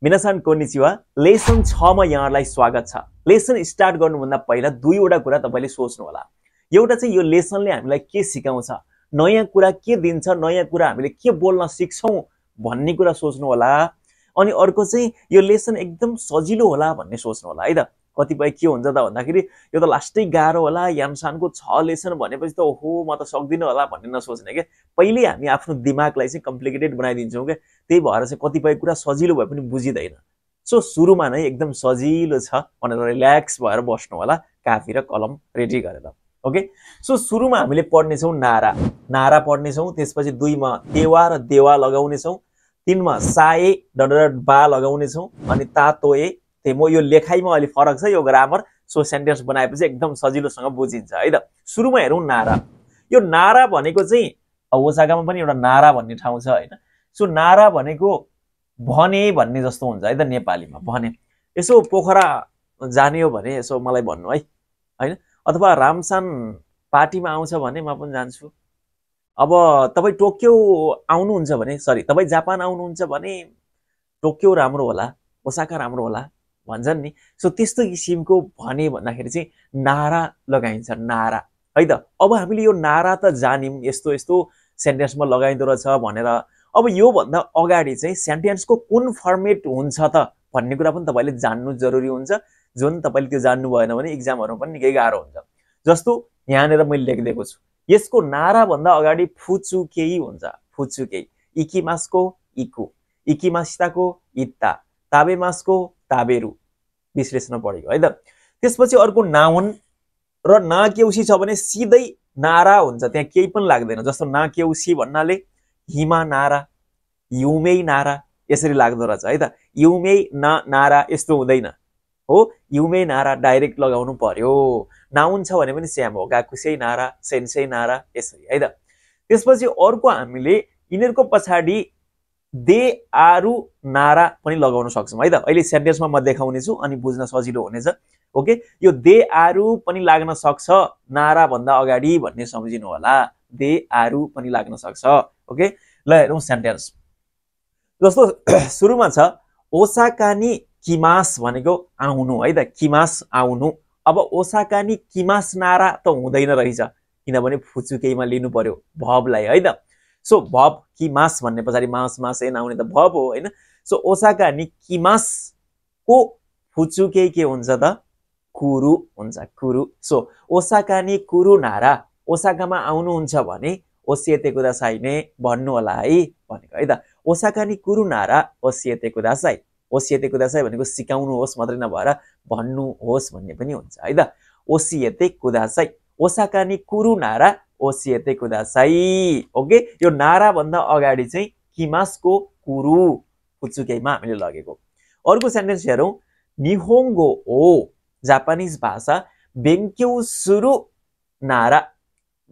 मिनासान konnichiwa lesson 6 मा यहाँलाई स्वागत छ। लेसन स्टार्ट गर्नुभन्दा पहिला दुईवटा कुरा तपाईले सोच्नु होला। एउटा चाहिँ यो लेसनले हामीलाई के सिकाउँछ, नयाँ कुरा के दिन्छ, नयाँ कुरा हामीले के बोल्न सिक्छौं भन्ने कुरा सोच्नु होला। अनि अर्को चाहिँ यो लेसन एकदम सजिलो होला भन्ने सोच्नु होला है त। कतिपय के हुन्छ त भन्दाखेरि यो त लास्टै गाह्रो होला, यामसानको 6 लेसन भनेपछि त ओहो म त सक्दिन होला भन्ने नसोच्ने के। पहिले हामी आफ्नो दिमागलाई चाहिँ कम्प्लिकेटेड बनाइदिन्छौं के। त्यही भएर चाहिँ कतिपय कुरा सजिलो भए पनि बुझिदैन। सो सुरुमा नै एकदम सजिलो छ भनेर रिल्याक्स भएर बस्नु होला, कापी र कलम रेडी गरेर। ओके, सो सुरुमा हामीले पढ्ने छौं नारा। नारा पढ्ने छौं, त्यसपछि 2 मा देवा र देवा लगाउने छौं, 3 मा साए डडड बा लगाउने छौं, अनि तातोए तेमो। यो लेखाइमा अलि फरक छ, यो ग्रामर। सो सेन्टेन्स बनाएपछि एकदम सजिलोसँग बुझिन्छ है त। सुरुमा हेरौं नारा। यो नारा भनेको चाहिँ ओसाकामा पनि एउटा नारा भन्ने ठाउँ छ हैन। सो नारा भनेको भने भन्ने जस्तो हुन्छ है त नेपालीमा, भने। यसो पोखरा जाने हो भने यसो मलाई भन्नु है हैन, अथवा रामसान पार्टीमा आउँछ भने म पनि जान्छु। अब तपाई टोकियो आउनुहुन्छ भने, सरी तपाई जापान आउनुहुन्छ भने टोकियो राम्रो होला, ओसाका राम्रो होला भन्छन् नि। सो त्यस्तो किसिमको भने भन्दाखेरि चाहिँ नारा लगाइन्छ, नारा है त। अब हामीले यो नारा त जान्यौं, यस्तो यस्तो सेन्टेन्समा लगाइदो रहेछ भनेर। अब यो भन्दा अगाडि चाहिँ सेन्टेन्सको कुन फर्मेट हुन्छ त भन्ने कुरा पनि तपाईले जान्नु जरुरी हुन्छ। जुन तपाईले त्यो जान्नु भएन भने एक्जामहरुमा पनि निकै गाह्रो हुन्छ। जस्तो यहाँनेर मैले लेखिदिएको छु, यसको नारा भन्दा अगाडि फुचुकेई हुन्छ, फुचुकेई। इकिमासको इकु, इकिमासिताको इत्ता, ताबेमासको ताबेरु। विश्लेषण पढेको है त। त्यसपछि अर्को नाउन र नाकेउसी छ भने सिधै नारा हुन्छ, त्यहाँ केही पनि लाग्दैन। जस्तो नाकेउसी भन्नाले हिमा नारा, युमेई नारा यसरी लाग्दो रहेछ है त। युमेई नारा यस्तो हुँदैन हो, युमेई नारा डाइरेक्ट लगाउनु पर्यो। नाउन छ भने पनि स्याम हो, गाकुसेई नारा, सेन्सेई नारा यसरी है त। त्यसपछि अर्को हामीले यिनीहरुको पछाडी दे आरु नारा पनि लगाउन सक्छौं है त। अहिले सेन्टेन्समा म देखाउने छु अनि बुझ्न सजिलो हुनेछ। ओके, यो दे आरु पनि लाग्न सक्छ नारा भन्दा अगाडि भन्ने सम्झिनु होला। दे आरु पनि लाग्न सक्छ। ओके, ल हेरौं सेन्टेन्स। जस्तो सुरुमा छ ओसाका नि किमास भनेको आउनु है त, किमास आउनु। अब ओसाका नि किमास नारा त हुँदैन रहेछ, किनभने फुचुकेईमा लिनु पर्यो भबलाई है त। सो भब किमास भन्ने पछाडी मास मास एन आउने त भब हो हैन। सो ओसाका नि किमास को फुचुकेई के हुन्छ त, कुरु हुन्छ, कुरु। सो ओसाका नि कुरु नारा, ओसाकामा आउनुहुन्छ भने ओसिएते कुदासाई ने भन्नु होला है भनेको है त। ओसाका नि कुरु नारा ओसिएते कुदासाई। ओसिएते कुदासाई भनेको सिकाउनु होस् मात्रै नभएर भन्नु होस् भन्ने पनि हुन्छ है त। ओसिएते कुदासाई, ओसाका नि कुरु नारा ओसिएते कुदासाई। ओके, यो नारा भन्दा अगाडि चाहिँ किमासको कुरु फुचुकेईमा हामीले लगेको। अर्को सेन्टेन्स हेरौं। निहोंगो ओ जापानिज भाषा बेंक्यौ सुरु नारा,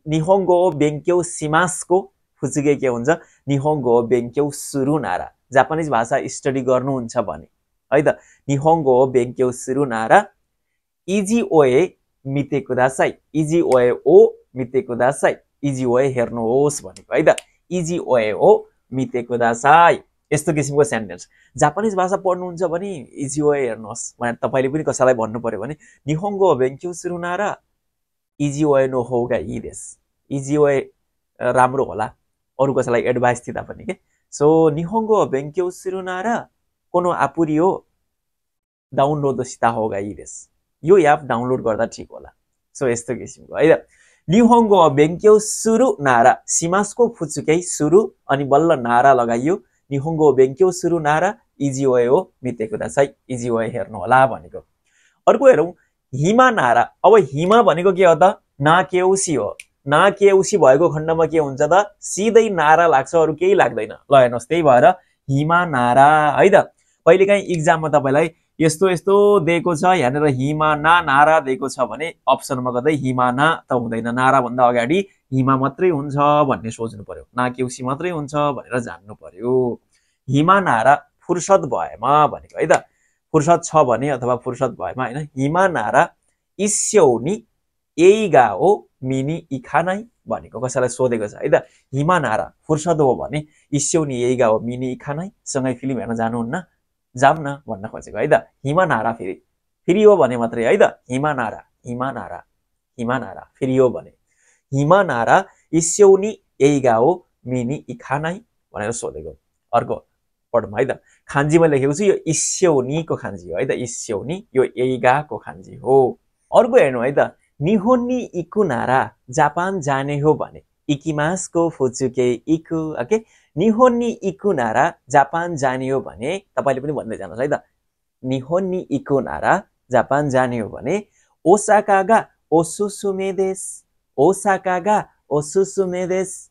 निहोंगो बेंक्यौ सिमासको फुचुकेई के हुन्छ, निहोंगो बेंक्यौ सुरु नारा। जापानिज भाषा स्टडी गर्नुहुन्छ भने है त, निहोंगो बेंक्यौ सुरु नारा इजी ओए मिते कुदासाई, इजी ओए ओ मिते कुदासाई, इजी ओए हेर्नुहोस् भनेको है त। इजी ओए ओ मिते कुदासाई यस्तो किसिमको सेन्टेन्स। जापानिज भाषा पढ्नुहुन्छ भने इजी ओए हेर्नुहोस् भनेर तपाईले पनि कसैलाई भन्नु पर्यो भने निहोंगो बेंक्यौ सुरु नारा इजी ओए नो होगा इ देस। इजी ओए राम्रो होला अरु कसैलाई एडभाइस दिँदा पनि के। सो निहोंगो बेंक्यौ सुरु नारा कोनो आपुरी हो डाउनलोड सिता होगा इ देस। यो एप डाउनलोड गर्दा ठीक होला। सो यस्तो किसिमको है त। निहोंगो बेंक्यौ सुरु नारा, सिमासको फुचुकेई सुरु अनि बल्ल नारा लगाइयो। निहोंगो बेंक्यौ सुरु नारा इजी ओए हो मिते कुदासाई, इजी ओए हेर्नु होला भनेको। अर्को हेरौं हिमा नारा। अब हिमा भनेको के हो त, नाकेउसी हो। नाकेउसी भएको खण्डमा के हुन्छ त, सिधै नारा लाग्छ, अरु केही लाग्दैन। ल हेर्नुस्, त्यही भएर हिमा नारा है त। कहिलेकाहीँ एक्जाममा तपाईलाई यस्तो यस्तो दिएको छ, यहाँनेर हिमा ना नारा दिएको छ भने अप्सनमा कतै हिमा ना त हुँदैन, नारा भन्दा अगाडि हिमा मात्रै हुन्छ भन्ने सोच्नु पर्यो, नाकेउसी मात्रै हुन्छ भनेर जान्नु पर्यो। हिमा नारा फुर्सद भएमा भनेको है त। फुर्सद छ भने अथवा फुर्सद भएमा हैन। हिमा नारा इस्यौनी एइगा हो मिनी इखानाई भनेको कसैलाई सोधेको छ है त। हिमा नारा फुर्सद हो भने इस्यौनी एइगा हो मिनी इखानाई सँगै फिल्म हेर्न जानुहुन्न जाम न भन्न खोजेको है त। हिमा नारा फेरि हो भने मात्रै है त। हिमा नारा फेरि हो भने हिमा नारा इस्यौनी एइगा हो मिनी इखानाई भनेर सोधेको। अर्को पढौँ है त। खान्जीमा लेखेको छु, यो इस्यौनीको खान्जी हो है त। इस्यौनी यो एइगाको खान्जी हो। अर्को हेर्नु है त। निहोन्नी इकु नारा जापान जाने हो भने इकिमासको फुचुके इकु। ओके, निहोन्नी इकु नारा जापान जाने हो भने तपाईले पनि भन्दै जानुहोस् है त। निहोन्नी इकु नारा जापान जाने हो भने ओसाका गा ओसुसुमे देस। ओसाका गा ओसुसुमे देस।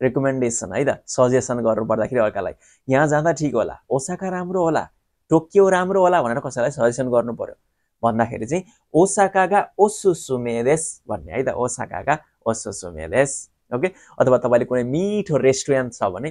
रेकमेन्डेसन है त, सजेसन गर्नु पर्दाखेरि अर्कालाई यहाँ जाँदा ठिक होला, ओसाका राम्रो होला, टोकियो राम्रो होला भनेर कसैलाई सजेसन गर्नु पर्यो भन्दाखेरि चाहिँ ओसाका गा ओसुसुमे देस भन्ने है त। ओसाका गा ओसुसुमे देस। ओके, अथवा तपाईले कुनै मिठो रेस्टुरेन्ट छ भने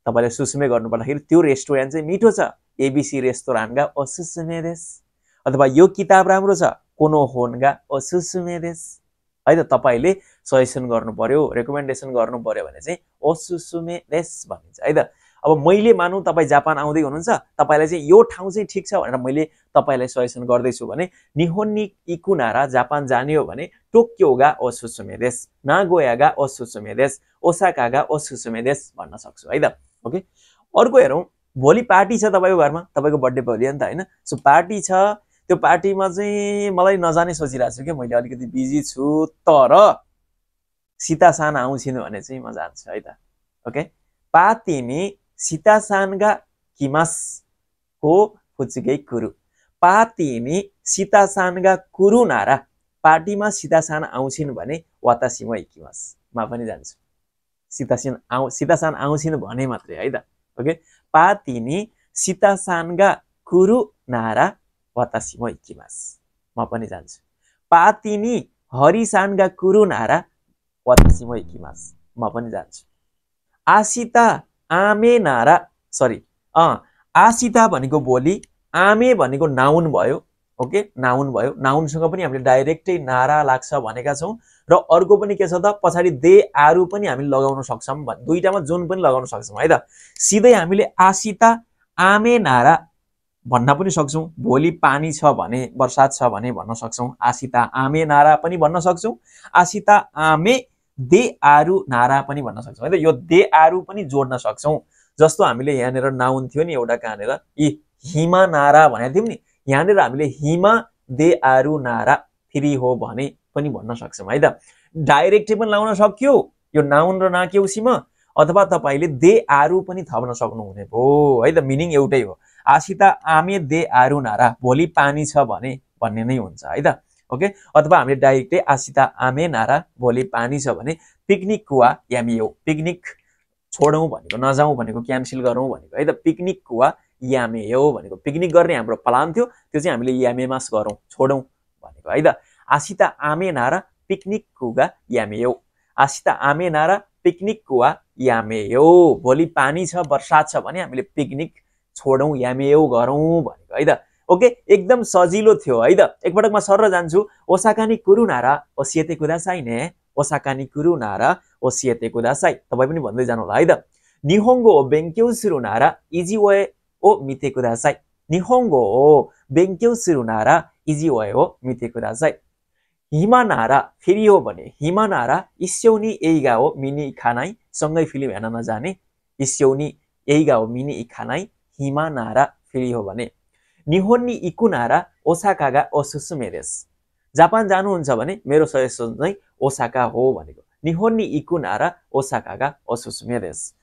तपाईले सुसुमे गर्नु पर्दाखेरि त्यो रेस्टुरेन्ट चाहिँ मिठो छ, एबिसी रेस्टुरेन्ट गा ओसुसुमे देस। अथवा यो किताब राम्रो छ, कोनो होन गा ओसुसुमे देस है त। तपाईले सजेसन गर्नु पर्यो, रेकमेन्डेसन गर्नु पर्यो भने चाहिँ ओसुसुमे देस भनिन्छ है त। अब मैले मानौँ तपाईँ जापान आउँदै हुनुहुन्छ, तपाईँलाई चाहिँ यो ठाउँ चाहिँ ठिक छ भनेर मैले तपाईँलाई सजेसन गर्दैछु भने निहोन्नी इकु नारा जापान जाने हो भने टोकियो गा ओसुसुमे देस, नागोया गा ओसुसुमे देस, ओसाका गा ओसुसुमे देस भन्न सक्छु है त। ओके, अर्को हेरौँ। भोलि पार्टी छ तपाईँको घरमा, तपाईँको बर्थडे भोलि हो नि त होइन। सो पार्टी छ, त्यो पार्टीमा चाहिँ मलाई नजाने सोचिरहेको छु कि मैले अलिकति बिजी छु, तर सीता-सान आउँछिन् भने चाहिँ म जान्छु है त। ओके, पातिनी सीता-सान गा किमास हो फुचुके कुरु। पातिनी सीता-सान गा कुरु नारा पार्टीमा सीता-सान आउँछिन् भने वातासी म इकिमास, म पनि जान्छु। सीता-सान आउँछिन् भने मात्रै है त। ओके, पातिनी सीता-सान गा कुरु नारा वातासी म इकिमास, म पनि जान्छु। पातिनी हरि-सान गा कुरु नारा वातासी म इकिमास, म पनि जान्छु। आसिता आमे नारा आसिता भनेको भोलि, आमे भनेको नाउन भयो। ओके, नाउन भयो। नाउनसँग पनि हामीले डाइरेक्टै नारा लाग्छ भनेका छौँ। र अर्को पनि के छ त, पछाडि दे आरु पनि हामीले लगाउन सक्छौँ, दुईटामा जुन पनि लगाउन सक्छौँ है त। सिधै हामीले आसिता आमे नारा भन्न पनि सक्छौँ, भोलि पानी छ भने, बर्सात छ भने भन्न सक्छौँ। आसिता आमे नारा पनि भन्न सक्छौँ, आसिता आमे दे आरु नारा पनि भन्न सक्छौँ है त। यो दे आरु पनि जोड्न सक्छौँ। जस्तो हामीले यहाँनिर नाउन थियो नि एउटा, कहाँनिर हिमा नारा भनेको थियौँ नि, यहाँनिर हामीले हिमा दे आरु नारा फेरि हो भने पनि भन्न सक्छौँ है त। डाइरेक्टै पनि लाउन सक्यो यो नाउन र नाकेउसीमा, अथवा तपाईँले दे आरु पनि थप्न सक्नुहुने भयो है त। मिनिङ एउटै हो। आसिता आमे दे आरु नारा भोलि पानी छ भने भन्ने नै हुन्छ है त। ओके, अथवा हामीले डाइरेक्टै आसिता आमे नारा भोलि पानी छ भने पिकनिक कुवा यामियो। पिकनिक छोडौँ भनेको, नजाउँ भनेको, क्यान्सल गरौँ भनेको है त। पिकनिक कुवा यामेयो भनेको पिकनिक गर्ने हाम्रो प्लान थियो, त्यो चाहिँ हामीले यामेमास गरौँ, छोडौँ भनेको है त। आसिता आमे नारा पिकनिक कुगा यामेयो। आसिता आमे नारा पिकनिक कुवा यामेयो। भोलि पानी छ, बर्सात छ भने हामीले पिकनिक छोडौँ, यामेयो गरौँ भनेको है त। ओके, एकदम सजिलो थियो है त। एकपटकमा सर जान्छु। ओसाका नि कुरु नारा ओसिएते कुदासाई ने। ओसाका नि कुरु नारा ओसिएते कुदासाई, तपाईँ पनि भन्दै जानु होला है त। निहोंगो ओ बेंक्यौ सुरु नारा इजी वे ओ मिते कुदासाई। निहोंगो ओ बेंक्यौ सुरु नारा इजी वे ओ मिते कुदासाई। हिमा नारा फेरि हो भने हिमा नारा इस्यौनी एइगा हो मिनी इखानाई, सँगै फिल्म हेर्न नजाने इस्यौनी एइगा हो मिनी इखानाई, हिमा नारा फेरि हो भने। निहोन्नी इकु नारा ओसाका गा ओसुसुमे देस। जापान जानुहुन्छ भने मेरो सजेसन चाहिँ ओसाका हो भनेको। निहोन्नी इकु नारा ओसाका गा ओसुसुमे देस।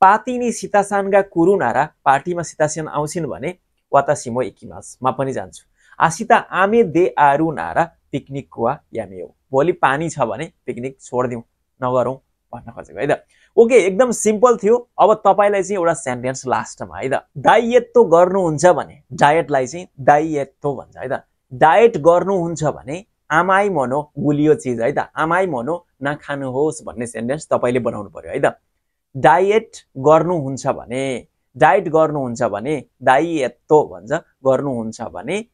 पातिनी सीता-सान गा कुरु नारा पार्टीमा सीता-सान आउँछिन् भने वातासी म इकिमास, म पनि जान्छु। आसिता आमे दे आरु नारा पिकनिक कुवा यामेयो। भोलि पानी छ भने पिकनिक छोड्दिउँ, नगरौँ भन्न खोजेको है त। ओके, एकदम सिम्पल थियो। अब तपाईँलाई चाहिँ एउटा सेन्टेन्स लास्टमा है त। डाइएट गर्नुहुन्छ भने डायटलाई चाहिँ डाइएटो भन्छ है त। डायट गर्नुहुन्छ भने आमाई मनो गुलियो चिज है त। आमाई मनो नखानुहोस् भन्ने सेन्टेन्स तपाईँले बनाउनु पर्यो है त। डाइएट गर्नुहुन्छ भने, डाइट गर्नुहुन्छ भने डाइएटो भन्छ, गर्नुहुन्छ भने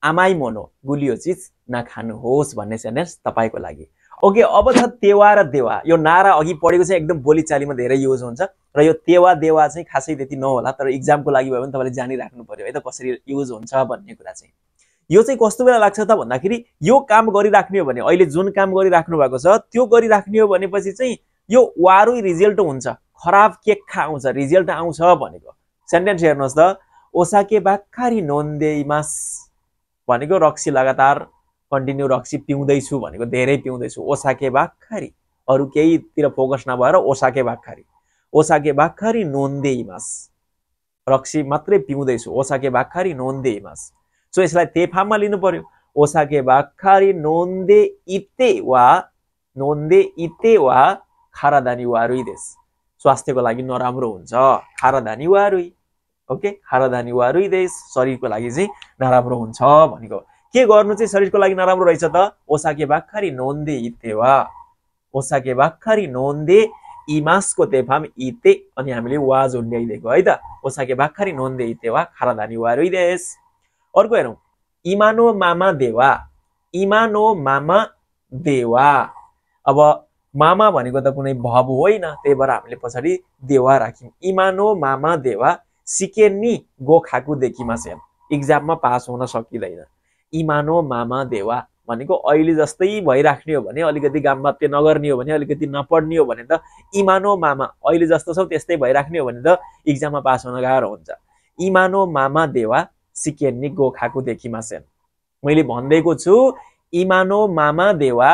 आमाई मोनो गुलियो चिज नखानुहोस् भन्ने सेन्टेन्स तपाईँको लागि। ओके, अब छ तेवा र देवा। यो नारा अघि पढेको चाहिँ एकदम बोलीचालीमा धेरै युज हुन्छ र यो तेवा देवा चाहिँ खासै त्यति नहोला, तर इक्जामको लागि भयो भने तपाईँले जानिराख्नु पर्यो है त कसरी युज हुन्छ भन्ने कुरा चाहिँ। यो चाहिँ कस्तो बेला लाग्छ त भन्दाखेरि यो काम गरिराख्ने हो भने, अहिले जुन काम गरिराख्नु भएको छ त्यो गरिराख्ने हो भनेपछि चाहिँ यो वारुई रिजल्ट हुन्छ, खराब केक्खा आउँछ, रिजल्ट आउँछ भनेको। सेन्टेन्स हेर्नुहोस् त, ओसाके बाक्खारी नोन्देइमास भनेको रक्सी लगातार कन्टिन्यू रक्सी पिउँदैछु भनेको, धेरै पिउँदैछु। ओसाके बाक्खारी, अरू केहीतिर फोकस नभएर ओसाके बाक्खारी, ओसाके बाक्खारी नोन्देइमास, रक्सी मात्रै पिउँदैछु, ओसाके बाक्खारी नोन्देइमास। सो यसलाई ते फार्ममा लिनु पर्यो, ओसाके बाक्खारी नोन्दे इते वा खारादानी वारुई देश, स्वास्थ्यको लागि नराम्रो हुन्छ, खारादानी वारुई। ओके, खारादानी वारुई देश, शरीरको लागि चाहिँ नराम्रो हुन्छ भनेको। के गर्नु चाहिँ शरीरको लागि नराम्रो रहेछ त? ओसाके बाक्खारी नोन्दे इते वा, ओसाके बाक्खारी नोन्दे इमासको तेफाम इते अनि हामीले वा जोड्याइदिएको है त। ओसाके बाक्खारी नोन्दे इते वा खारादानी वारुई देश। अर्को हेरौँ, इमानो मामा देवा, इमानो मामा देवा। अब मामा भनेको त कुनै भव होइन, त्यही भएर हामीले पछाडि देवा राख्यौँ। इमानो मामा देवा सिकेन्नी गोखाकु देखिमासेन, इक्जाममा पास हुन सकिँदैन। इमानो मामा देवा भनेको अहिले जस्तै भइराख्ने हो भने, अलिकति गामबात्य नगर्ने हो भने, अलिकति नपढ्ने हो भने त इमानो मामा अहिले जस्तो छौ त्यस्तै भइराख्ने हो भने त इक्जाममा पास हुन गाह्रो हुन्छ। इमानो मामा देवा सिकेन्नी गोखाकु देखिमासेन, मैले भन्दैको छु इमानो मामा देवा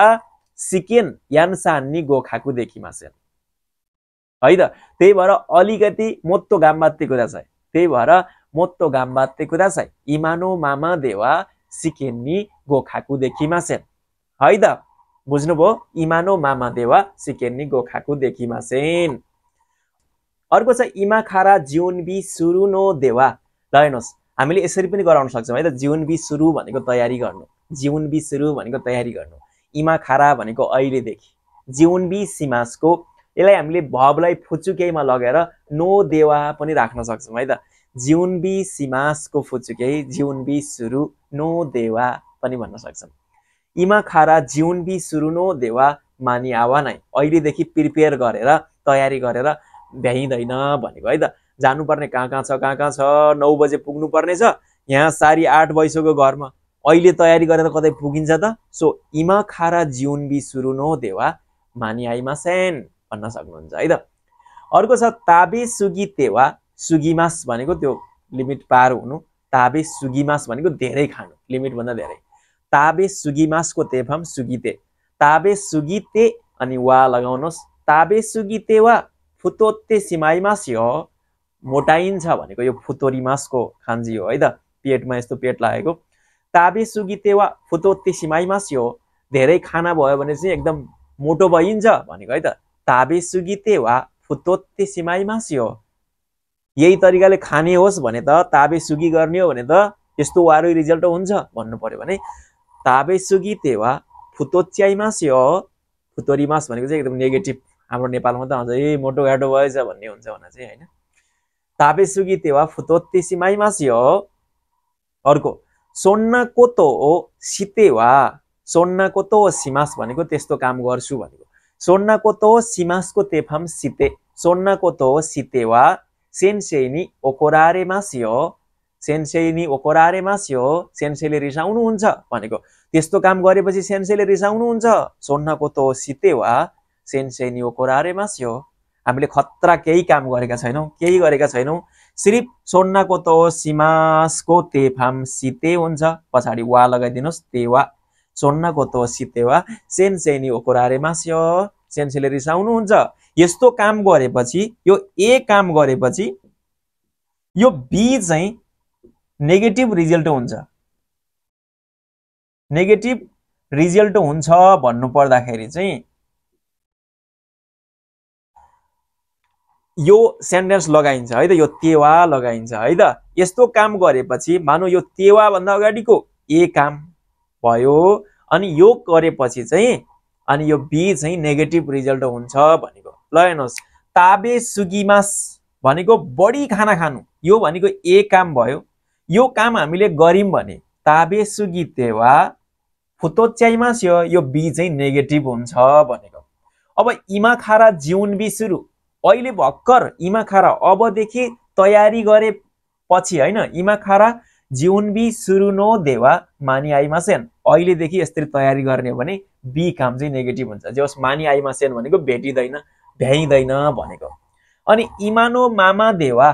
सिकेन यानसान्नी गोखाकु देखिमासेन है त। त्यही भएर अलिकति मोत्तो गामबात्य कुदासाई, त्यही भएर मोत्तो गामबात्य कुदासाई, इमानो मामा देवा सिकेन्नी गोखाकु देखिमासेन है त। बुझ्नुभयो? इमानो मामा देवा सिकेन्नी गोखाकु देखिमासेन। अर्को छ इमा खारा जिउनबी सुरु नो देवा। ल हेर्नुहोस्, हामीले यसरी पनि गराउन सक्छौँ है त। जिउनबी सुरु भनेको तयारी गर्नु, जिउनबी सुरु भनेको तयारी गर्नु, इमा खारा भनेको अहिलेदेखि, जिउनबी सिमासको यसलाई हामीले भवलाई फुचुकेमा लगेर नो देवा पनि राख्न सक्छौँ है त। जिउनबी सिमासको फुचुके, जिउनबी सुरु नो देवा पनि भन्न सक्छौँ। इमा खारा जिउनबी सुरु नो देवा मानि आवा नै, अहिलेदेखि प्रिपेयर गरेर तयारी गरेर भ्याइँदैन भनेको है त। जानुपर्ने कहाँ छ, कहाँ छ, 9 बजे पुग्नु पर्ने छ, यहाँ 8:30 भइसक्यो घरमा, अहिले तयारी गरेर कतै पुगिन्छ त? सो इमा खारा जिउनबी सुरु नो देवा मानि आइमासेन भन्न सक्नुहुन्छ है त। अर्को छ ताबे सुगी तेवा सुगिमास भनेको त्यो लिमिट पार हुनु, ताबे सुगिमास भनेको धेरै खानु, लिमिट भन्दा धेरै। ताबे सुगिमासको तेफाम सुगिते, ताबे सुगिते अनि वा लगाउनुहोस्। ताबे सुगिते वा फुतोत्ते सिमाइमास हो, मोटाइन्छ भनेको यो फुतोरिमासको खान्जी हो है त, पेटमा यस्तो पेट लागेको। ताबे सुगिते वा फुतोत्ते सिमाइमास हो, धेरै खाना भयो भने चाहिँ एकदम मोटो भइन्छ भनेको है त। ताबे सुगिते वा फुतोत्ते सिमाइमास हो, यही तरिकाले खाने होस् भने त, ताबे सुगी गर्ने हो भने त यस्तो वारुई रिजल्ट हुन्छ भन्नु पर्यो भने ताबे सुगिते वा फुतोच्याइमास हो। फुतोरिमास भनेको चाहिँ एकदम नेगेटिभ, हाम्रो नेपालमा त हुन्छ ए मोटो घाटो भएछ भन्ने हुन्छ भने चाहिँ हैन। ताबे सुगिते वा फुतोत्ते सिमाइमास हो। अर्को सोन्ना कोतो सिते वा, सोन्ना कोतो सिमास भनेको त्यस्तो काम गर्छु भनेको। सोन्ना कोतो सिमासको तेफाम सिते, सोन्ना कोतो सिते वा सेन्सेनी ओकोरारेमास हो, सेन्सेनी ओकोरारेमास हो, सेन्सेले रिसाउनुहुन्छ भनेको। त्यस्तो काम गरेपछि सेन्सेले रिसाउनुहुन्छ। सोन्ना कोतो सिते वा सेन्सेनी ओकोरारेमास हो, हामीले खतरा केही काम गरेका छैनौँ, केही गरेका छैनौँ, सिर्फ सोन्ना कोतो सिमासको तेफाम सिते हुन्छ, पछाडि वा लगाइदिनुहोस्, तेवा। सोन्ना कोतो सिते वा सेन्सेनी ओकोरारेमास हो, सेन्सेले रिसाउनुहुन्छ। यस्तो काम गरेपछि, यो ए काम गरेपछि यो बी चाहिँ नेगेटिभ रिजल्ट हुन्छ, नेगेटिभ रिजल्ट हुन्छ भन्नु पर्दाखेरि चाहिँ यो सेन्टेन्स लगाइन्छ है त, यो तेवा लगाइन्छ है त। यस्तो काम गरेपछि मानौ यो तेवा भन्दा अगाडिको ए काम भयो अनि यो गरेपछि चाहिँ अनि यो बी चाहिँ नेगेटिभ रिजल्ट हुन्छ भनेको। ल हेर्नुहोस्, ताबे सुगिमास भनेको बढी खाना खानु, यो भनेको ए काम भयो। यो काम हामीले गर्यौं भने ताबे सुगी तेवा फुतोच्याइमास्यो यो बी चाहिँ नेगेटिभ हुन्छ भनेको। अब इमाखारा जिउनबी सुरु अहिले भर्खर इमाखारा अबदेखि तयारी गरे पछि हैन इमाखारा जिउनबी सुरु नो देवा मानि आइमासेन अहिलेदेखि यसरी तयारी गर्ने हो भने बी काम चाहिँ नेगेटिभ हुन्छ। जस मानि आइमासेन भनेको भेटिदैन भ्याइदैन भनेको। अनि इमानो मामा देवा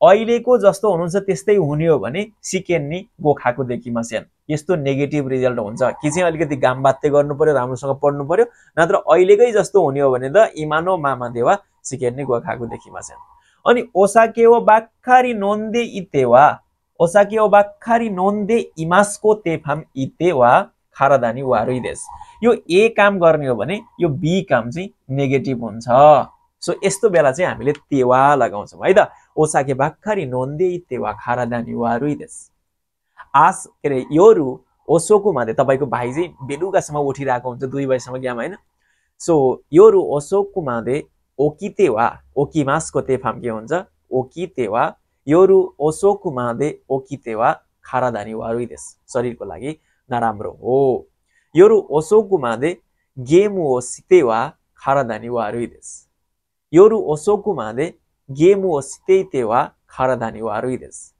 अहिलेको जस्तो हुनुहुन्छ त्यस्तै हुने हो भने सिकेन्नी गोखाको देखिमासेन यस्तो नेगेटिभ रिजल्ट हुन्छ। कि चाहिँ अलिकति गाम बात्ते गर्नु पर्यो राम्रोसँग पढ्नु पर्यो नत्र अहिलेकै जस्तो हुने हो भने त इमानो मामा देवा सिकेन्नी गोखाको देखिमासेन। अनि ओसाकेओ बाक्खारी नोन्दे इतेवा ओसाकेओ बाक्खारी नोन्दे इमास्को तेफाम इतेवा खारादानी वारुई देश यो ए काम गर्ने हो भने यो बी काम चाहिँ नेगेटिभ हुन्छ। सो यस्तो बेला चाहिँ हामीले तेवा लगाउँछौँ है त। ओसाके बाक्खारी नोन्दे इतेवा खारादानी वारुई देश आस के अरे योरु ओसोको मादे तपाईको भाइ चाहिँ बेलुकासम्म उठिरहेको हुन्छ 2 बजेसम्म गेम हैन। सो योरु ओसोको मादे ओकितेवा ओकिमासको तेफाम के हुन्छ ओकितेवा योरु ओसोको मादे ओकितेवा खारादानी वारुई देश शरीरको लागि नराम्रो हो। योरु ओसोको मादे गेम ओ सितेवा खारादानी वारुई देश योरु ओसोको मादे गेम ओ सितेवा खारादानी वारुई देश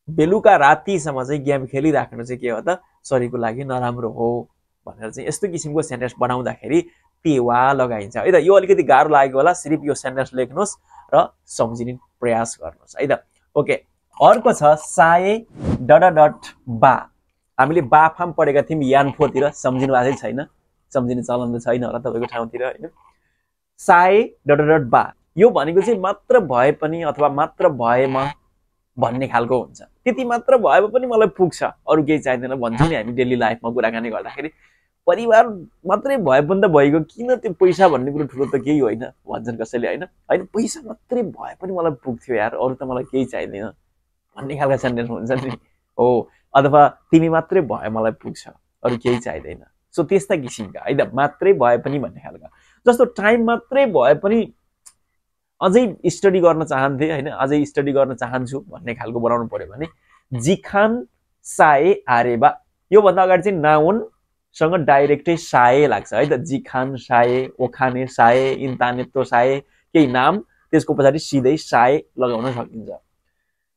बेलुका रातिसम्म चाहिँ गेम खेलिराख्नु चाहिँ के हो त शरीरको लागि नराम्रो हो भनेर चाहिँ यस्तो किसिमको सेन्टेन्स बनाउँदाखेरि तेवा लगाइन्छ है त। यो अलिकति गाह्रो लागेको होला सिर्फ यो सेन्टेन्स लेख्नुहोस् र सम्झिने प्रयास गर्नुहोस् है त। ओके अर्को छ साए डट डट बा हामीले बा फार्म पढेका थियौँ यानफोतिर सम्झिनु भएको छैन सम्झिने चलन त छैन होला तपाईँको ठाउँतिर हैन। साए डट डट बा यो भनेको चाहिँ मात्र भए पनि अथवा मात्र भएमा भन्ने खालको हुन्छ। त्यति मात्र भए पनि मलाई पुग्छ अरु केही चाहिदैन भन्छौँ नि हामी डेली लाइफमा कुराकानी गर्दाखेरि। परिवार मात्रै भए पनि त भइगयो किन त्यो पैसा भन्ने कुरो ठुलो त केही होइन भन्छन् कसैले हैन। हैन पैसा मात्रै भए पनि मलाई पुग्थ्यो यार अरु त मलाई केही चाहिदैन भन्ने खालको सेन्टेन्स हुन्छ नि हो। अथवा तिमी मात्रै भए मलाई पुग्छ अरु केही चाहिदैन। सो त्यस्ता किसिमका है त मात्रै भए पनि भन्ने खालको। जस्तो टाइम मात्रै भए पनि अझै स्टडी गर्न चाहन्थे हैन अझै स्टडी गर्न चाहन्छु भन्ने खालको बनाउनु पर्यो भने जिखान साए आरेबा यो भन्दा अगाडि चाहिँ नाउन सँग डाइरेक्टै साए लाग्छ है त। जिखान साए ओखाने साए इन्तानेतो साए केही नाम त्यसको पछाडि सिधै साए लगाउन सकिन्छ।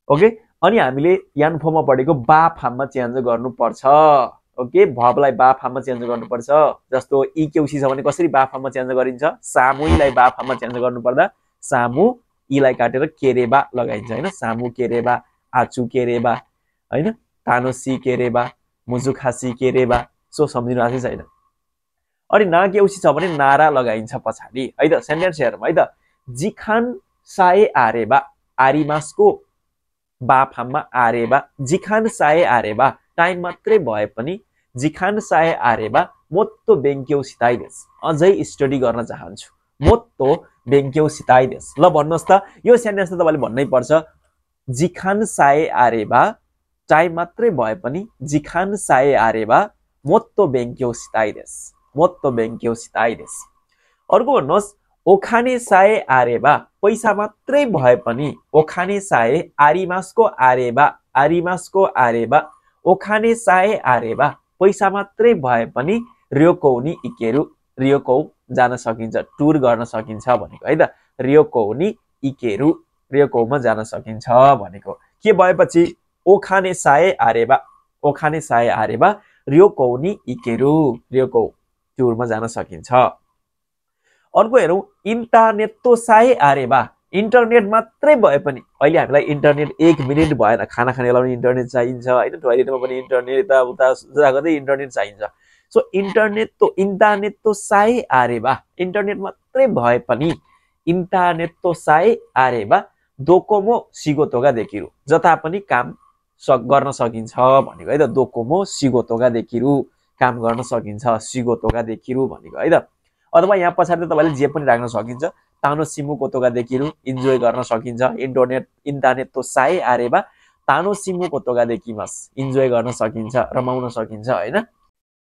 ओके अनि हामीले यानफोमा पढेको बा फार्ममा चेन्ज गर्नुपर्छ। ओके भर्बलाई बा फार्ममा चेन्ज गर्नुपर्छ। जस्तो इ केउसी छ भने कसरी बा फार्ममा चेन्ज गरिन्छ सामुइलाई बा फार्ममा चेन्ज गर्नुपर्दा सामु इलाई काटेर केरेबा लगाइन्छ हैन। सामु केरेबा आचु केरेबा हैन तानोसी केरेबा मुजुखासी केरेबा। सो सम्झिनु आएको छैन। अनि ना केउसी छ भने नारा लगाइन्छ पछाडि है त। सेन्टेन्स हेरौँ है त। जिखान साए आरेबा आरिमासको बा फार्ममा आरेबा जिखान साए आरेबा टाइम मात्रै भए पनि जिखान साए आरेबा मोत्तो बेङ्क्यौ सिताइ देश अझै स्टडी गर्न चाहन्छु मोत्तो बेङ्क्यौ सिताइ देश। ल भन्नुहोस् त यो सेन्टेन्स त तपाईले भन्नै पर्छ। जिखान साए आरेबा टाइम मात्रै भए पनि जिखान साए आरेबा मोत्तो बेङ्क्यौ सिताइ देश मोत्तो बेङ्क्यौ सिताइ देश। अर्को भन्नुहोस् ओखाने साए आरेबा पैसा मात्रै भए पनि ओखाने साए आरिमासको आरेबा ओखाने साए आरेबा पैसा मात्रै भए पनि रियोकौनी इकेरु रियोकौ जान सकिन्छ टुर गर्न सकिन्छ भनेको है त। रियोकौनी इकेरु रियोकौमा जान सकिन्छ भनेको के भएपछि ओखाने साए आरेबा रियोकौनी इकेरु रियोकौ टुरमा जान सकिन्छ। अर्को हेरौँ इन्टरनेटो साए आरेबा इन्टरनेट मात्रै भए पनि अहिले हामीलाई इन्टरनेट 1 मिनेट भएन खाना खाने बेलामा इन्टरनेट चाहिन्छ हैन टोयलेटमा पनि इन्टरनेट यता उता जग्गादै इन्टरनेट चाहिन्छ। सो इन्टरनेटो साए आरेबा इन्टरनेट मात्रै भए पनि इन्टरनेटो साए आरेबा दोकोमो सिगोतोगा देकिरु जता पनि काम गर्न सकिन्छ भनेको है त। दोकोमो सिगोतोगा देकिरु काम गर्न सकिन्छ सिगोतोगा देकिरु भनेको है त। अथवा यहाँ पछाडि तपाईले जे पनि राख्न सकिन्छ तानो सिमु कोतोगा देकिरु इन्जोय गर्न सकिन्छ इन्टरनेटो साए आरेबा तानो सिमु कोतोगा देकिमास इन्जोय गर्न सकिन्छ रमाउन सकिन्छ हैन।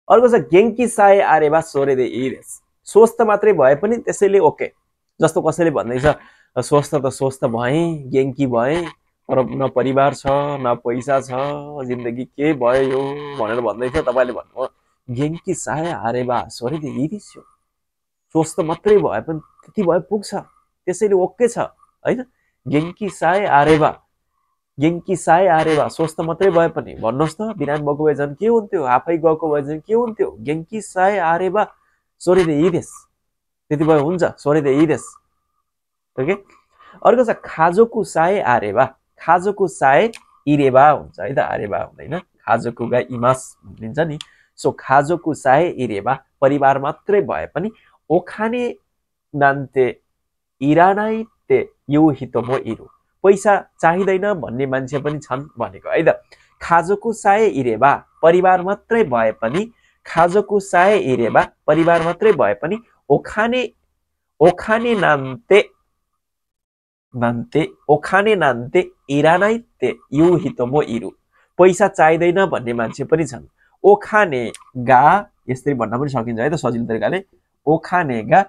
अर्को छ गेङ्की साए आरेबा सोरेदे इरेस स्वस्थ मात्रै भए पनि त्यसैले ओके। जस्तो कसैले भन्दैछ स्वस्थ भए गेङ्की भए तर न परिवार छ न पैसा छ जिन्दगी के भयो यो भनेर भन्दैछ। तपाईले भन्नु गेङ्की साय आरेबा सोरेदे इदिस्यो स्वस्थ मात्रै भए पनि त्यति भए पुग्छ त्यसैले ओके छ हैन गेङ्की साय आरेबा स्वस्थ मात्रै भए पनि भन्नुहोस् त बिरामी भएको भए झन् के हुन्थ्यो आफै गएको भए झन् के हुन्थ्यो गेङ्की साय आरेबा सोरेदे इदेस त्यति भए हुन्छ सोरेदे इदेस ओके अर्को छ खाजोकु साय आरेबा इरेबा हुन्छ है त आरेबा हुँदैन खाजोकु गा इमास भनिन्छ नि सो खाजोकु साय इरेबा परिवार मात्रै भए पनि ओखाने नान्ते इरानाइते यु हितोमो इरु पैसा चाहिँदैन भन्ने मान्छे पनि छन् भनेको है त खाजोकु साय इरेबा परिवार मात्रै भए पनि खाजोकु साय इरेबा परिवार मात्रै भए पनि ओखाने नान्ते इरानाइते यु हितोमो इरु पैसा चाहिँदैन भन्ने मान्छे पनि छन् ओखाने गा यसरी भन्न पनि सकिन्छ है त सजिलो तरिकाले ओखाने गा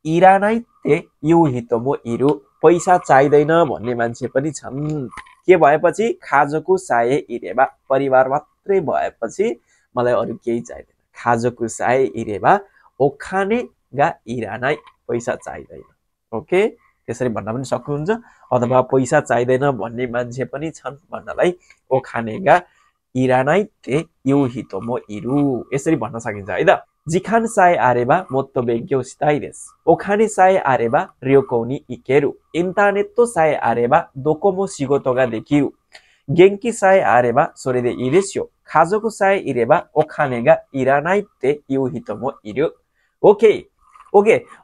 इरानाइते यु हितोमो इरु पैसा चाहिँदैन भन्ने मान्छे पनि छन् के भएपछि खाजोकु साय इरेबा परिवार मात्रै भएपछि मलाई अरु केही चाहिँदैन खाजोकु साय इरेबा ओखाने गा इरानाइ पैसा चाहिँदैन ओके त्यसरी भन्न पनि सक्नुहुन्छ अथवा पैसा चाहिँदैन भन्ने मान्छे पनि छन् भन्नलाई ओखानेगा इरानाइते यु हितोमो इरु यसरी भन्न सकिन्छ है त जिखान साय आरेबा मोत्तो बेंक्यो सिताइ देस ओखाने साय आरेबा रियोकोनी इकेरु इन्टारनेट्तो साय आरेबा दोकोमो शिगोतोगा देकिरु गेंकी साय आरेबा सोरेदे इदेस्यो खाजोकु साय इरेबा ओखानेगा इरानाइते यु हितोमो इरु ओके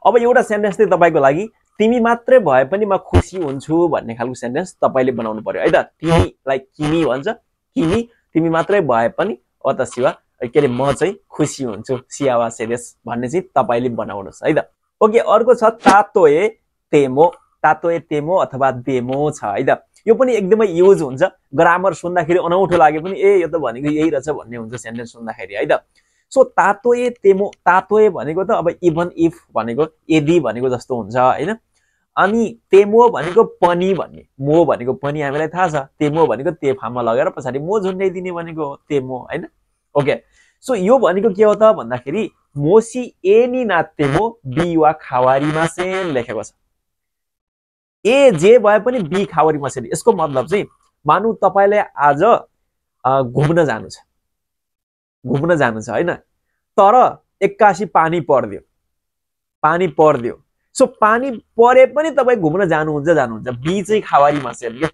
अब एउटा सेन्टेन्स चाहिँ तपाईको लागि तिमी मात्रै भए पनि म खुसी हुन्छु भन्ने खालको सेन्टेन्स तपाईले बनाउनु पर्यो है त तिमी लाइक किमी भन्छ किमी तिमी मात्रै भए पनि अतसिवा के रे म चाहिँ खुसी हुन्छु सियावा सेदेस भन्ने चाहिँ तपाईले बनाउनुस् है त ओके अर्को छ तातोए तेमो अथवा देमो छ है त यो पनि एकदमै युज हुन्छ ग्रामर सुन्दाखेरि अनौठो लागे पनि ए यो त भनेको यही रहेछ भन्ने हुन्छ सेन्टेन्स सुन्दाखेरि है त सो तातोए तेमो तातोए भनेको त अब इभन इफ भनेको यदि भनेको जस्तो हुन्छ हैन अनि तेमो भनेको पनि भन्ने मो भनेको पनि हामीलाई थाहा छ तेमो भनेको ते फार्ममा लगेर पछाडी मो झुन्ड्याइदिने भनेको तेमो हैन ओके सो यो भनेको के हो त भन्दाखेरि मोसी एनी नातेमो बिवा खावारीमा सेन लेखेको छ ए जे भए पनि बी खावारीमा सेन यसको मतलब चाहिँ मानु तपाईले आज घुम्न जानु छ हैन तर एक्कासी पानी पर्दियो सो पानी परे पनि तपाई घुम्न जानुहुन्छ बी चाहिँ खावारीमा सेन के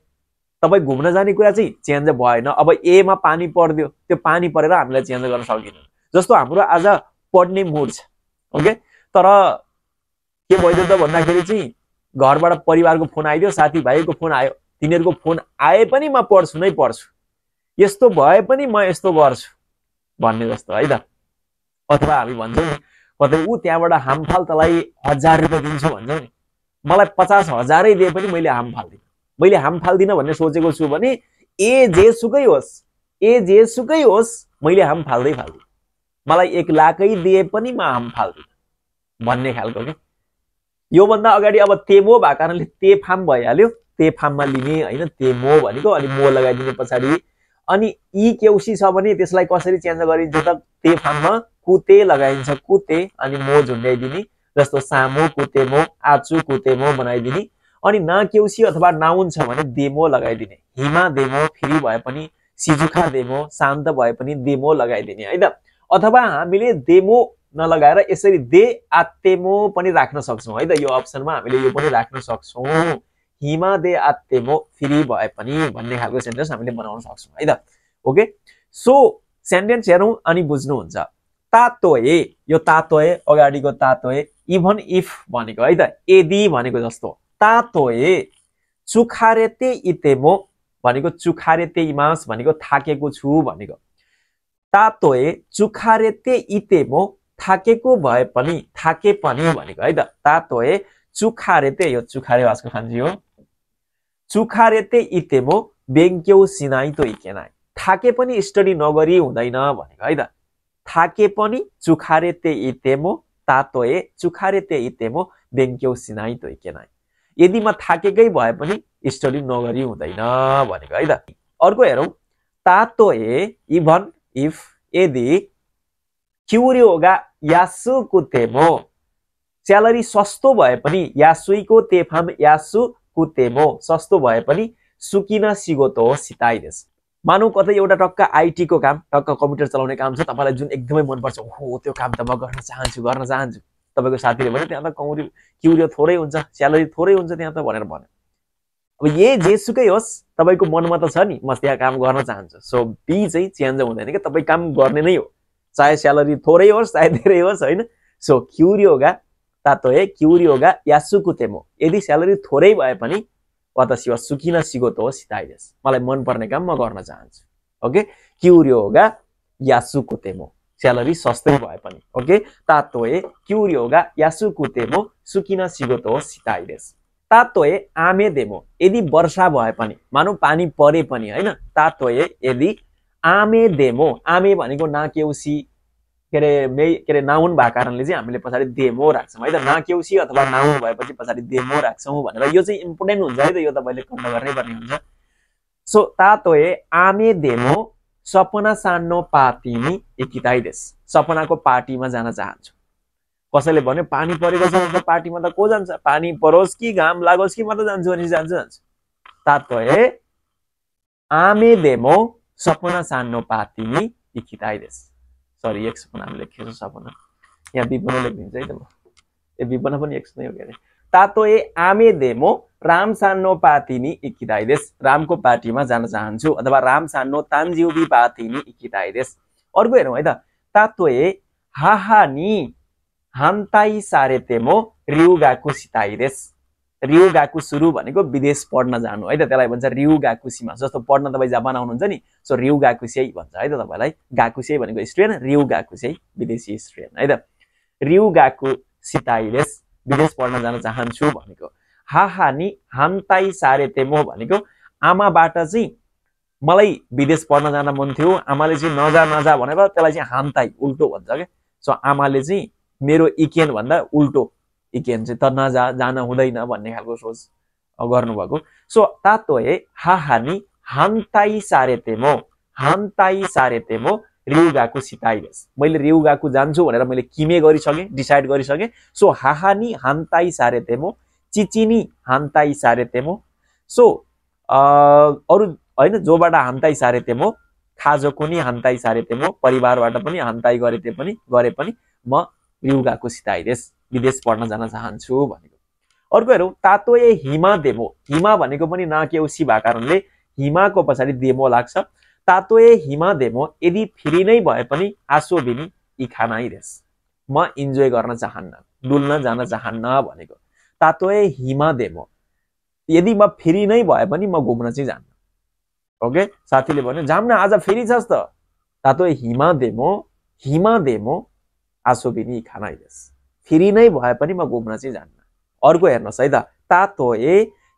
तपाई घुम्न जाने कुरा चाहिँ चेन्ज भएन अब ए मा पानी पर्दियो त्यो पानी परेर हामीलाई चेन्ज गर्न सकिदैन जस्तो हाम्रो आज पढ्ने मुड छ ओके तर के भइदियो त भन्दाखेरि चाहिँ घरबाट परिवारको फोन आइदियो साथीभाइको फोन आयो तिनीहरुको फोन आए पनि म पढ्छु नै पढ्छु यस्तो भए पनि म यस्तो गर्छु भन्ने जस्तो है त अथवा हामी भन्छौं नि कतै उ त्यहाँबाट हामफाल तलाई 1000 रुपैयाँ दिन्छु भन्छौ नि मलाई 50,000 दिए पनि मैले हाम फाल्दिन भन्ने सोचेको छु भने ए जे सुकै होस् मैले हाम फाल्दै मलाई 1 लाखै दिए पनि म हाम फाल्दिन भन्ने खालको के यो भन्दा अगाडि अब तेमो भएको कारणले ते फार्म भइहाल्यो ते फार्ममा लिने हैन तेमो भनेको अनि मो लगाइदिने पछाडी अनि ई केउसी छ भने त्यसलाई कसरी चेन्ज गरिन्छ त ते फार्ममा कुते लगाइन्छ कुते अनि मो झुन्ड्याइदिने जस्तो सामो कुतेमो आचु कुतेमो बनाइदिने अनि ना केउसी अथवा नाउन छ भने देमो लगाइदिने हिमा देमो फेरि भए पनि सिजुखा देमो शान्त भए पनि देमो लगाइदिने है त अथवा हामीले देमो नलगाएर यसरी दे आत्तेमो पनि राख्न सक्छौं है त यो अप्सनमा हामीले यो पनि राख्न सक्छौं हिमा दे आत्तेमो फेरि भए पनि भन्ने खालको सेन्टेन्स हामीले बनाउन सक्छौं है त ओके सो सेन्टेन्स हेरौं अनि बुझ्नुहुन्छ तातोए यो तातोए अगाडिको तातोए इभन इफ भनेको है त यदि भनेको जस्तो तातोए चुखारेते इतेमो भनेको चुखारेते इमास भनेको थाकेको छु भनेको तातोए चुखारेते इतेमो थाकेको भए पनि थाके पनि भनेको है त तातोए चुखारेते यो चुखारे वासको खान्जी हो चुखारेते इतेमो बेंक्यो सिनाइ तो इकेनाइ थाके पनि स्टडी नगरी हुँदैन भनेको है त थाके पनि चुखारेते इतेमो तातोए चुखारेते इतेमो बेंक्यो सिनाइ तो इकेनाइ यदि म थाकेकै भए पनि स्टडी नगरी हुँदैन भनेको है त अर्को हेरौं तातोए इभन इफ यदि क्युरियोगा यासुकुतेमो स्यालेरी सस्तो भए पनि यासुइको तेफाम यासुकुतेमो सस्तो भए पनि सुकिन सिगोतो सिताइ देस मानौ कतै एउटा टक्क आईटी को काम टक्क कम्प्युटर चलाउने काम छ तपाईलाई जुन एकदमै मन पर्छ हो त्यो काम त म गर्न चाहन्छु तपाईको साथीले भने त्यहाँ त क्युरियो थोरै हुन्छ स्यालेरी थोरै हुन्छ त्यहाँ त भनेर भन्यो अब ये जेसुकै होस् तपाईको मनमा त छ नि म त्यहाँ काम गर्न चाहन्छु सो बी चाहिँ चेन्ज हुँदैन के तपाई काम गर्ने नै हो चाहे स्यालेरी थोरै होस् चाहे धेरै होस् हैन सो क्युरियोगा तातोए क्युरियोगा यासुकुतेमो यदि स्यालेरी थोरै भए पनि वातासी वा सुकिन सिगोतो सिताइ देस मलाई मन पर्ने काम म गर्न चाहन्छु ओके क्युरियोगा यासुकुतेमो स्यालेरी सस्तै भए पनि ओके तातोए क्युरियोगा यासुकुतेमो सुकिन सिगोतो सिताइ देस तातोए आमे देमो यदि वर्षा भए पनि मानौ पानी परे पनि हैन तातोए यदि आमे देमो आमे भनेको नाकेउसी के नाउन भएको कारणले चाहिँ हामीले पछाडी देमो राख्छौं है त नाकेउसी अथवा नाउन भएपछि पछाडी देमो राख्छौं भनेर यो चाहिँ इम्पोर्टेन्ट हुन्छ है त यो तपाईले कन्ट गर्नै पर्ने हुन्छ सो तातोए आमे देमो सपना सान्नो पार्टीनी इकिताइ देस सपनाको पार्टीमा जान चाहन्छु कसैले भन्यो पानी परेको छ त पार्टीमा त को जान्छ पानी परोस् कि घाम लागोस् कि म त जान्छु अनि जान्छु तातोए आमे देमो सपना सान्नो पार्टीनी इकिताइ देस सरी एक सपना हामीले लेखेको सपना यहाँ विपना लेखिदिन्छ है त म ए विपना पनि एक्स नै हो के तातोए आमे देमो राम सान्नो पार्टीनी इकिताइ देस रामको पार्टीमा जान चाहन्छु अथवा राम सान्नो तान्जिउबी पार्टीनी इकिताइ देस अर्को हेरौँ है त तातोए हाहानी हान्ताई सारेतेमो रिउगाकु सिताइ देस रिउगाकु सुरु भनेको विदेश पढ्न जानु है त त्यसलाई भन्छ रिउगाकुसीमा जस्तो पढ्न तपाई जापान आउनुहुन्छ नि सो रिउगाकुसी भन्छ है त तपाईलाई गाकुसी भनेको स्टुडेन्ट रिउगाकुसी विदेशी स्टुडेन्ट है त रिउगाकु सिताइ देस विदेश पढ्न जान चाहन्छु भनेको हाहानी हान्ताई सारेतेमो भनेको आमाबाट चाहिँ मलाई विदेश पढ्न जान मन थियो आमाले चाहिँ नजा भनेर त्यसलाई चाहिँ हान्ताई उल्टो भन्छ के सो आमाले चाहिँ मेरो इकेन भन्दा उल्टो इकेन चाहिँ त नजा जान हुँदैन भन्ने खालको सोच गर्नुभएको सो तातोए हाहानी हान्ताई सारेतेमो रिउगाकु सिताइ देस मैले रिउगाकु जान्छु भनेर मैले किमे गरिसके डिसाइड गरिसके सो हाहानी हान्ताई सारेतेमो चिचिनी हान्ताई सारेतेमो सो अरु हैन जोबाट हान्ताई सारेतेमो खाजोको नि हान्ताई सारेतेमो परिवारबाट पनि हान्ताई गरे पनि म रिउगाकु सिताइ देस विदेश पढ्न जान चाहन्छु भनेको अर्को हेरौँ तातोए हिमा देमो हिमा भनेको पनि नाकेउसी भएको कारणले हिमाको पछाडि देमो लाग्छ तातोए हिमा देमो यदि फ्री नै भए पनि आसोबिनी इखानाइ देस म इन्जोय गर्न चाहन्न डुल्न जान चाहन्न भनेको तातोए हिमा देमो यदि म फ्री नै भए पनि म घुम्न चाहिँ जान्न ओके साथीले भन्यो जाम न आज फ्री छस् त तातोए हिमा देमो आसोबिनी इखानाइ देस फ्री नै भए पनि म घुम्न चाहिँ जान्न अर्को हेर्नुहोस् है त तातोए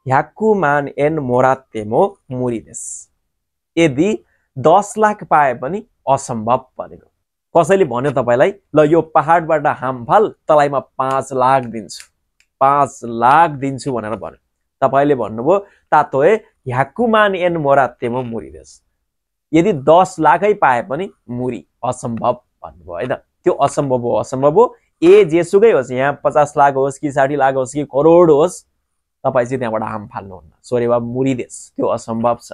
ह्याकुमान एन मोरातेमो मुरी देस यदि 10 लाख पाए पनि असम्भव भनेको कसैले भन्यो तपाईलाई ल यो पहाडबाट हामफाल तलाई म 5 लाख दिन्छु भनेर भन्यो तपाईले भन्नुभयो तातोए ह्याकुमान एन मोरातेमो मुरी देस यदि 10 लाखै पाए पनि मुरी असम्भव भन्नुभयो है त त्यो असम्भव हो ए जेसुकै होस् यहाँ 50 लाख होस् कि 60 लाख होस् कि करोड होस् तपाई चाहिँ त्यहाँबाट हाम फाल्नुहुन्न सोरेवा मुरी देस त्यो असम्भव छ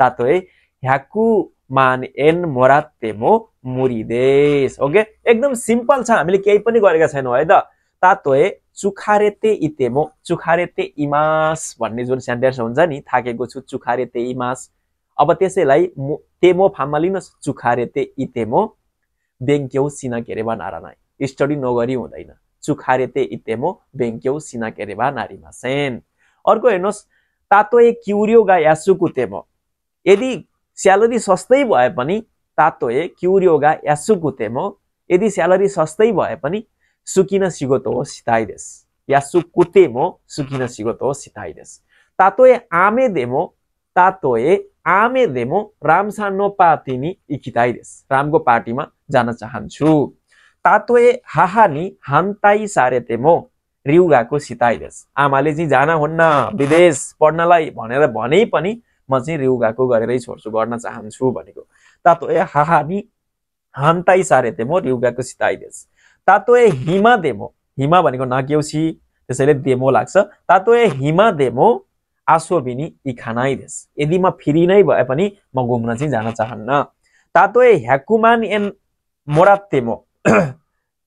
तातोए ह्याकुमान एन मोरातेमो मुरी देस ओके एकदम सिम्पल छ हामीले केही पनि गरेका छैनौं है त तातोए चुखारेते इमास भन्ने जुन सेन्टेन्स हुन्छ नि थाकेको छु चुखारेते इमास अब त्यसैलाई तेमो फार्ममा लिनुस् चुखारेते इतेमो बेंक्यौ सिना केरेबा नारानाइ स्टडी नगरी हुँदैन चुखारेते इतेमो बेंक्यौ सिना केरेबा नारिमासेन अर्को हेर्नुस् तातोए क्युरियोगा यासुकुतेमो यदि स्यालेरी सस्तै भए पनि तातोए क्युरियोगा यासुकुतेमो यदि स्यालेरी सस्तै भए पनि सुकिन सिगोतो सिताइ देस यासुकुतेमो सुकिन सिगोतो सिताइ देस तातोए आमे देमो रामसानो पार्टीनी इकिताइ देस रामको पार्टीमा जान चाहन्छु तातोए हाहानी हान्ताई सारेतेमो रिउगाको सिताइ देस आमाले चाहिँ जान हुन्न विदेश पढ्नलाई भनेर भने पनि म चाहिँ रिउगाको गरेरै छोड्छु गर्न चाहन्छु भनेको तातोए हाहानी हान्ताई सारे देमो रिउगाको सिताई देश तातोए हिमा देमो हिमा भनेको नकेउसी त्यसैले देमो लाग्छ तातोए हिमा देमो आसोबिनी इखानाई देश यदि म फ्री नै भए पनि म घुम्न चाहिँ जान चाहन्न तातोए ह्याकुमान एन मोरातेमो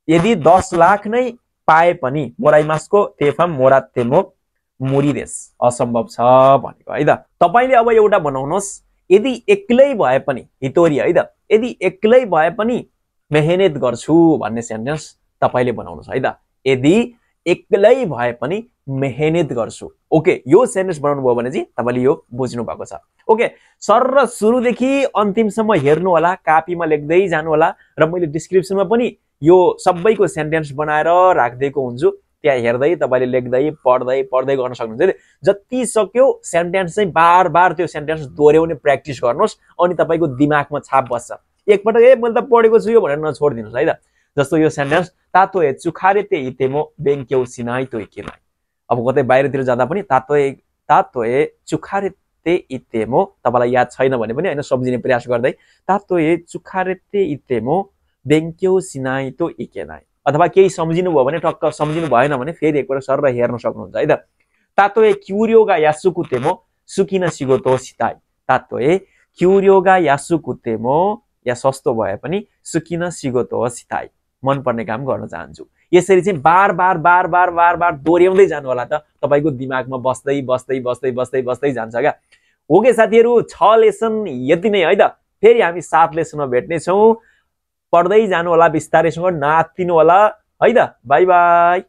यदि 10 लाख नै पाए पनि मोराइमासको तेफाम मोरातेमो मुरी देश असम्भव छ भनेको है त तपाईले अब एउटा बनाउनुहोस् यदि एक्लै भए पनि हितोरी है त यदि एक्लै भए पनि मेहनत गर्छु भन्ने सेन्टेन्स तपाईले बनाउनुहोस् है त यदि एक्लै भए पनि मेहनत गर्छु ओके यो सेन्टेन्स बनाउनु भयो भने चाहिँ तपाईले यो बुझ्नु भएको छ ओके सर र सुरुदेखि अन्तिमसम्म हेर्नु होला कापीमा लेख्दै जानु होला र मैले डिस्क्रिप्सनमा पनि यो सबैको सेन्टेन्स बनाएर राख्दिएको हुन्छु त्यहाँ हेर्दै तपाईले लेख्दै पढ्दै गर्न सक्नुहुन्छ जति सक्यो सेन्टेन्स चाहिँ बार त्यो सेन्टेन्स दोहोर्याउने प्र्याक्टिस गर्नुहोस् अनि तपाईको दिमागमा छाप बस्छ एकपटक मैले त पढेको छु यो भनेर नछोड्दिनुस् है त जस्तो यो सेन्टेन्स तातोए चुखारेते इतेमो बेङ्क्यौ सिनाइ तो इकेनाइ अब कतै बाहिरतिर जाँदा पनि तातोए चुखारेते इतेमो तपाईलाई याद छैन भने पनि हैन सम्झिने प्रयास गर्दै तातोए चुखारेते इतेमो बेङ्क्यौ सिनाइ तो इकेनाइ अथवा केही सम्झिनु भयो भने टक्क सम्झिनु भएन भने फेरि एकपटक सर र हेर्न सक्नुहुन्छ है त तातोए क्युर्योगा यासुकुतेमो सुकिन सिगोतो सिताइ तातोए क्युर्योगा यासुकुतेमो या सस्तो भए पनि सुकिन सिगोतो सिताइ मन पर्ने काम गर्न चाहन्छु यसरी चाहिँ बार दोहोर्याउँदै जानु होला त तपाईको दिमागमा बस्दै जान्छ क्या ओके साथीहरु 6 लेसन यति नै है त फेरि हामी 7 लेसनमा भेट्ने छौं पढ्दै जानु होला बिस्तारैसँग नातिनु होला है त बाइ बाइ